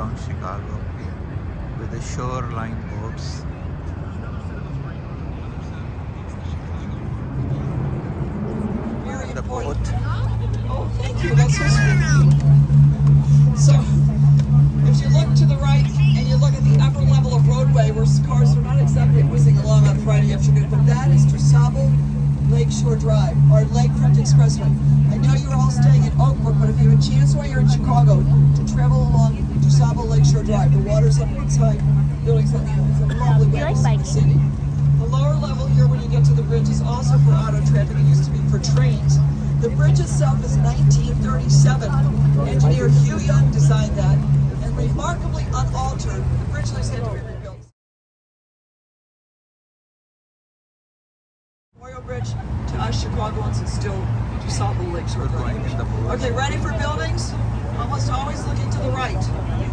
downtown Chicago with the shoreline boats. The boat. Oh, thank you. That's so sweet. So, if you look to the right and you look at the upper level of roadway where cars are not exactly whizzing along on Friday afternoon, but that is DuSable Lakeshore Drive, or Lakefront Expressway. I know you're all staying in Oakbrook, but if you have a chance while you're in Chicago to travel along DuSable Lakeshore Drive, the water's on one side, buildings on the other. It's a lovely way to see the city. The lower level here when you get to the bridge is also for auto traffic. It used to be for trains. The bridge itself is 1937. Engineer Hugh Young designed that, and remarkably unaltered. The bridge has had to be rebuilt. Memorial Bridge to us Chicagoans is still DuSable Lakeshore Drive. Okay, ready for buildings? Almost always looking to the right.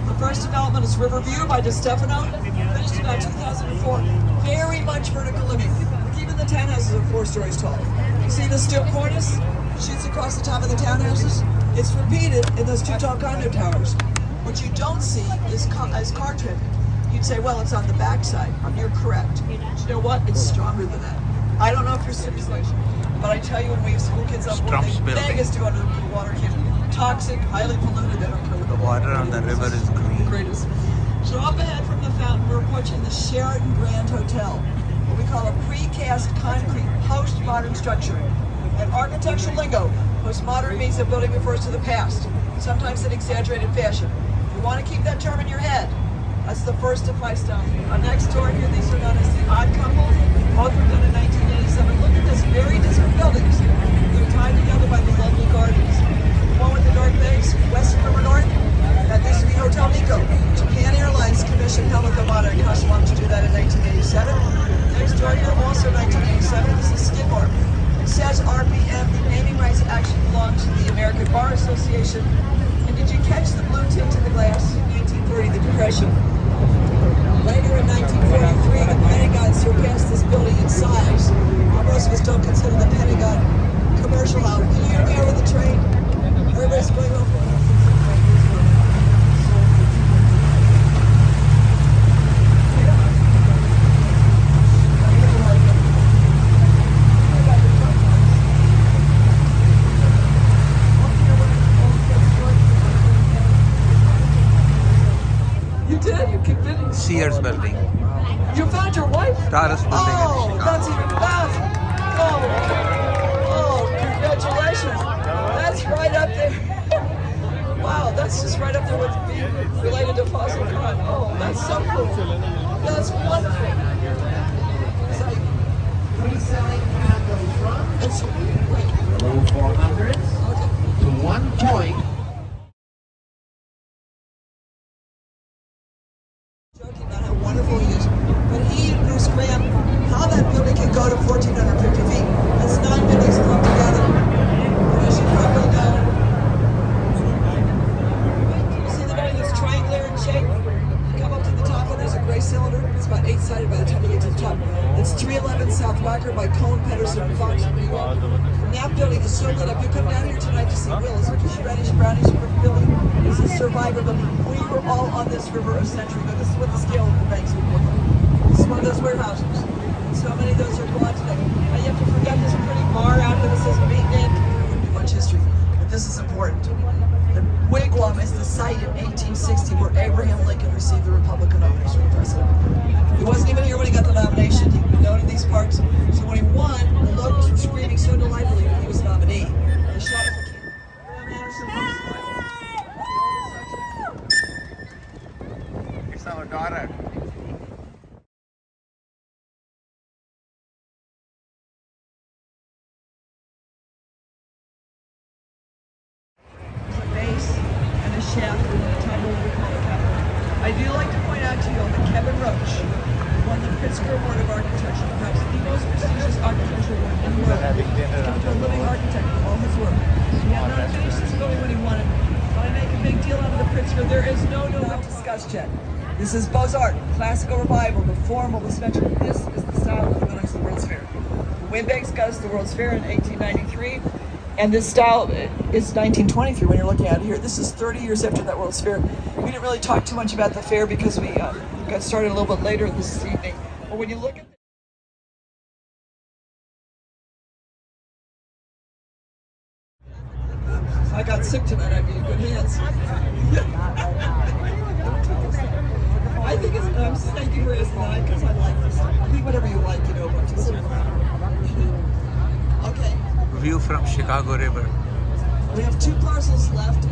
The first development is Riverview by DeStefano, finished about 2004. Very much vertical living. Even the townhouses are 4 stories tall. You see the steel cornice shoots across the top of the townhouses? It's repeated in those 2 tall condo towers. What you don't see is car traffic. You'd say, well, it's on the backside. You're correct. But you know what? It's stronger than that. I don't know if you're simulation, but I tell you, when we have school kids up, they beg us to go to the water camp. Toxic, highly polluted, they don't care what the water on the river is green. Greatest. So up ahead from the fountain, we're approaching the Sheraton Grand Hotel, what we call a precast concrete postmodern structure. In architectural lingo, postmodern means a building refers to the past, sometimes in exaggerated fashion. You want to keep that term in your head. That's the first of my stuff. Next door here, these are known as the Odd Couple. Both were done in 1987. Look at this, very different buildings. They're tied together by the lovely gardens. The one with the dark bays, Western River North, that used to be Hotel Nico. Japan Airlines commissioned Helmut Yamada and Kasuwan to do that in 1987. Next door here, also 1987, this is Skidmore. It says RPM, the naming rights actually belong to the American Bar Association. And did you catch the blue tint in the glass? 1930, the Depression. Later in 1943, the Pentagon surpassed this building in size. Most of us don't consider the Pentagon commercial out. Can you hear me over the train? Everybody's going over. You did, you kicked it. Sears building. You found your wife? Taurus building. Oh, that's even better. Oh, congratulations. That's right up there. Wow, that's just right up there with being related to fossil crime. Oh, that's so cool. That's wonderful. Reselling condos from It's great. low 400s to 1 point. Joking about how wonderful he is. But he and Bruce Graham, how that building can go to 1,450 feet. That's 9 buildings clumped together. And as you probably know, you see the building that's triangular in shape? You come up to the top and there's a gray cylinder. It's about 8-sided by the time you get to the top. It's 311 South Walker by Cohn, Pedersen, and Fox, New York. And that building is so lit up. You come down here tonight to see Will's, which is reddish, brownish building. It's a survivor building. We were all on this river a century ago. This is what the scale of the banks would look like. This is one of those warehouses. And so many of those are gone today. Now you have to forget this pretty bar out there that says Maintenance. There wouldn't be much history, but this is important. The Wigwam is the site in 1860 where Abraham Lincoln received the Republican honors from the president. He wasn't even here when he got the nomination. He was known in these parts. So when he won, the locals were screaming so delightfully that he was the nominee. They shot him for king. It's our daughter. A base and a shaft and a tumble we call the capital. I do like to point out to you all that Kevin Roach won the Pritzker Award of Architecture, perhaps the most prestigious architectural award in the world. He's a living architect with all his work. He had not finished this building when he won it. But I make a big deal out of the Pritzker. There is no not discussed yet. This is Beaux-Art, classical revival, the formal, the spectrum. This is the style of the buildings of the World's Fair. The Windbags got us the World's Fair in 1893. And this style is 1923 when you're looking at it here. This is 30 years after that World's Fair. We didn't really talk too much about the fair because we got started a little bit later this evening. But when you look at I got sick tonight, I'd be in good hands. I think it's, thank you for asking that, because I like this. I think whatever you like, but just okay. View from Chicago River. We have 2 parcels left